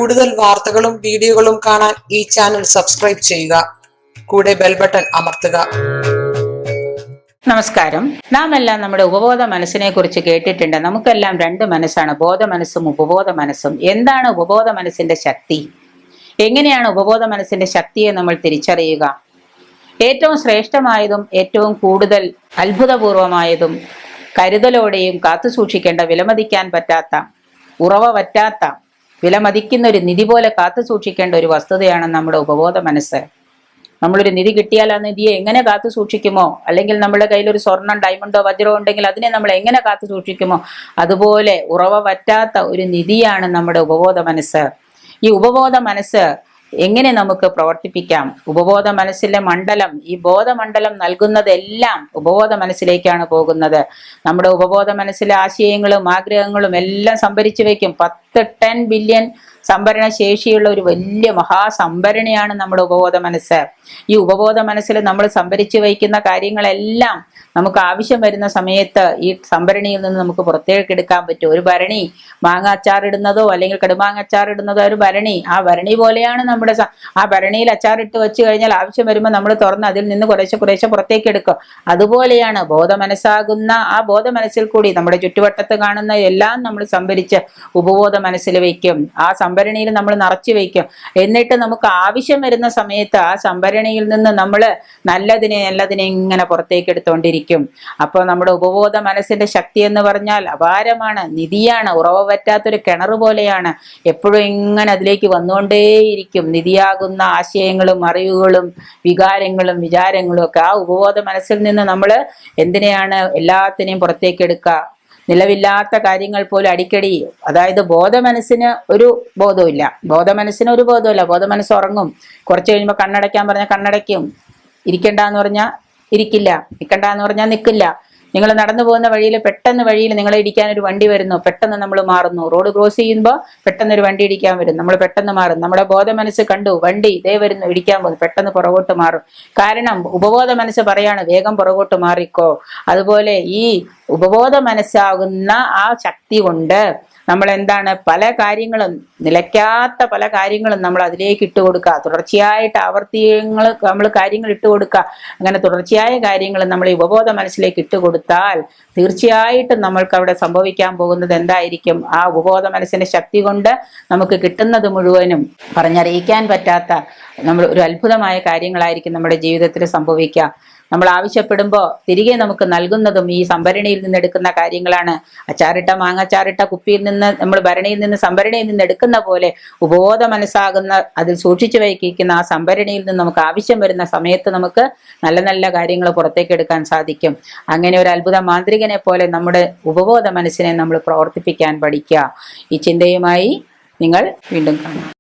കൂടുതൽ വാർത്തകളും വീഡിയോകളും കാണാൻ ഈ ചാനൽ സബ്സ്ക്രൈബ് ചെയ്യുക. കൂടെ ബെൽ ബട്ടൺ അമർത്തുക. നമസ്കാരം. നാം എല്ലാം നമ്മുടെ ഉപബോധ മനസ്സിനെ കുറിച്ച് കേട്ടിട്ടുണ്ട്. നമുക്കെല്ലാം രണ്ട് മനസ്സാണ്, ബോധ മനസ്സും ഉപബോധ മനസ്സും. എന്താണ് ഉപബോധ മനസ്സിന്റെ ശക്തി? എങ്ങനെയാണ് ഉപബോധ മനസ്സിന്റെ ശക്തിയെ നമ്മൾ തിരിച്ചറിയുക? ഏറ്റവും ശ്രേഷ്ഠമായതും ഏറ്റവും കൂടുതൽ അത്ഭുതപൂർവമായതും കരുതലോടെയും കാത്തു സൂക്ഷിക്കേണ്ട, വിലമതിക്കാൻ പറ്റാത്ത, ഉറവ പറ്റാത്ത, വിലമതിക്കുന്ന ഒരു നിധി പോലെ കാത്തു സൂക്ഷിക്കേണ്ട ഒരു വസ്തുതയാണ് നമ്മുടെ ഉപബോധ മനസ്സ്. നമ്മളൊരു നിധി കിട്ടിയാൽ ആ നിധിയെ എങ്ങനെ കാത്തു സൂക്ഷിക്കുമോ, അല്ലെങ്കിൽ നമ്മുടെ കയ്യിൽ ഒരു സ്വർണം, ഡയമണ്ടോ, വജ്രമോ ഉണ്ടെങ്കിൽ അതിനെ നമ്മൾ എങ്ങനെ കാത്തു സൂക്ഷിക്കുമോ, അതുപോലെ ഉറവ പറ്റാത്ത ഒരു നിധിയാണ് നമ്മുടെ ഉപബോധ മനസ്സ്. ഈ ഉപബോധ മനസ്സ് എങ്ങനെ നമുക്ക് പ്രവർത്തിപ്പിക്കാം? ഉപബോധ മനസ്സിലെ മണ്ഡലം, ഈ ബോധമണ്ഡലം നൽകുന്നതെല്ലാം ഉപബോധ മനസ്സിലേക്കാണ് പോകുന്നത്. നമ്മുടെ ഉപബോധ മനസ്സിലെ ആശയങ്ങളും ആഗ്രഹങ്ങളും എല്ലാം സംഭരിച്ചു വയ്ക്കും. 10 ബില്യൺ സംഭരണ ശേഷിയുള്ള ഒരു വലിയ മഹാസംഭരണിയാണ് നമ്മുടെ ഉപബോധ മനസ്സ്. ഈ ഉപബോധ മനസ്സിൽ നമ്മൾ സംഭരിച്ചു വയ്ക്കുന്ന കാര്യങ്ങളെല്ലാം നമുക്ക് ആവശ്യം വരുന്ന സമയത്ത് ഈ സംഭരണിയിൽ നിന്ന് നമുക്ക് പുറത്തേക്ക് എടുക്കാൻ പറ്റും. ഒരു ഭരണി മാങ്ങ അച്ചാറിടുന്നതോ അല്ലെങ്കിൽ കടുമാങ്ങ അച്ചാറിടുന്നതോ ഒരു ഭരണി, ആ ഭരണി പോലെയാണ് നമ്മുടെ ആ ഭരണിയിൽ അച്ചാറിട്ട് വെച്ച് കഴിഞ്ഞാൽ ആവശ്യം വരുമ്പോൾ നമ്മൾ തുറന്ന് അതിൽ നിന്ന് കുറേശ്ശെ പുറത്തേക്ക് എടുക്കും. അതുപോലെയാണ് ബോധ മനസ്സാകുന്ന ആ ബോധ മനസ്സിൽ കൂടി നമ്മുടെ ചുറ്റുവട്ടത്ത് കാണുന്ന എല്ലാം നമ്മൾ സംഭരിച്ച് ഉപബോധ മനസ്സിൽ വയ്ക്കും. ആ സംഭരണിയിൽ നമ്മൾ നിറച്ചു വയ്ക്കും. എന്നിട്ട് നമുക്ക് ആവശ്യം വരുന്ന സമയത്ത് ആ സംഭരണിയിൽ നിന്ന് നമ്മൾ നല്ലതിനെ ഇങ്ങനെ പുറത്തേക്ക് എടുത്തുകൊണ്ടിരിക്കും. അപ്പോൾ നമ്മുടെ ഉപബോധ മനസ്സിന്റെ ശക്തി എന്ന് പറഞ്ഞാൽ അപാരമാണ്, നിധിയാണ്, ഉറവ പറ്റാത്തൊരു കിണർ പോലെയാണ്. എപ്പോഴും ഇങ്ങനെ അതിലേക്ക് വന്നുകൊണ്ടേയിരിക്കും. നിധിയാകുന്ന ആശയങ്ങളും അറിവുകളും വികാരങ്ങളും വിചാരങ്ങളും ഒക്കെ ആ ഉപബോധ മനസ്സിൽ നിന്ന് നമ്മൾ എന്തിനെയാണ് എല്ലാത്തിനെയും പുറത്തേക്ക് എടുക്കുക. നിലവില്ലാത്ത കാര്യങ്ങൾ പോലും അടിക്കടി, അതായത് ബോധ മനസ്സിന് ഒരു ബോധമില്ല, ബോധ മനസ്സ് ഉറങ്ങും. കുറച്ച് കഴിയുമ്പോൾ കണ്ണടയ്ക്കാൻ പറഞ്ഞാൽ കണ്ണടയ്ക്കും, ഇരിക്കണ്ടെന്ന് പറഞ്ഞാൽ ഇരിക്കില്ല, നിൽക്കണ്ടെന്ന് പറഞ്ഞാൽ നിൽക്കില്ല. നിങ്ങൾ നടന്നു പോകുന്ന വഴിയിൽ നിങ്ങളെ ഇടിക്കാൻ ഒരു വണ്ടി വരുന്നു, പെട്ടെന്ന് നമ്മൾ മാറുന്നു. റോഡ് ക്രോസ് ചെയ്യുമ്പോൾ പെട്ടെന്ന് ഒരു വണ്ടി ഇടിക്കാൻ വരും, നമ്മൾ പെട്ടെന്ന് മാറും. നമ്മുടെ ബോധ മനസ്സ് കണ്ടു വണ്ടി ഇതേ വരുന്നു, ഇടിക്കാൻ പോകുന്നു, പെട്ടെന്ന് പുറകോട്ട് മാറും. കാരണം ഉപബോധ മനസ്സ് പറയാണ് വേഗം പുറകോട്ട് മാറിക്കോ. അതുപോലെ ഈ ഉപബോധ മനസ്സാകുന്ന ആ ശക്തി കൊണ്ട് നമ്മൾ എന്താണ്, പല കാര്യങ്ങളും, നിലയ്ക്കാത്ത പല കാര്യങ്ങളും നമ്മൾ അതിലേക്ക് ഇട്ട് കൊടുക്കുക. തുടർച്ചയായിട്ട് നമ്മൾ കാര്യങ്ങൾ ഇട്ട് കൊടുക്കുക. അങ്ങനെ തുടർച്ചയായ കാര്യങ്ങൾ നമ്മൾ ഈ ഉപബോധ മനസ്സിലേക്ക് ഇട്ട് കൊടുത്താൽ തീർച്ചയായിട്ടും നമ്മൾക്ക് അവിടെ സംഭവിക്കാൻ പോകുന്നത് എന്തായിരിക്കും? ആ ഉപബോധ മനസ്സിന്റെ ശക്തി കൊണ്ട് നമുക്ക് കിട്ടുന്നത് മുഴുവനും പറഞ്ഞറിയിക്കാൻ പറ്റാത്ത നമ്മൾ ഒരു അത്ഭുതമായ കാര്യങ്ങളായിരിക്കും നമ്മുടെ ജീവിതത്തിൽ സംഭവിക്കുക. നമ്മൾ ആവശ്യപ്പെടുമ്പോൾ തിരികെ നമുക്ക് നൽകുന്നതും ഈ സംഭരണിയിൽ നിന്ന് എടുക്കുന്ന കാര്യങ്ങളാണ്. മാങ്ങാച്ചാറിട്ട കുപ്പിയിൽ നിന്ന്, നമ്മൾ ഭരണിയിൽ നിന്ന്, സംഭരണിയിൽ നിന്ന് എടുക്കുന്ന പോലെ ഉപബോധ മനസ്സാകുന്ന അതിൽ സൂക്ഷിച്ചു വയ്ക്കുന്ന ആ സംഭരണിയിൽ നിന്ന് നമുക്ക് ആവശ്യം വരുന്ന സമയത്ത് നമുക്ക് നല്ല നല്ല കാര്യങ്ങൾ പുറത്തേക്ക് എടുക്കാൻ സാധിക്കും. അങ്ങനെ ഒരു അത്ഭുത മാന്ത്രികനെ പോലെ നമ്മുടെ ഉപബോധ മനസ്സിനെ നമ്മൾ പ്രവർത്തിപ്പിക്കാൻ പഠിക്കുക. ഈ ചിന്തയുമായി നിങ്ങൾ വീണ്ടും കാണാം.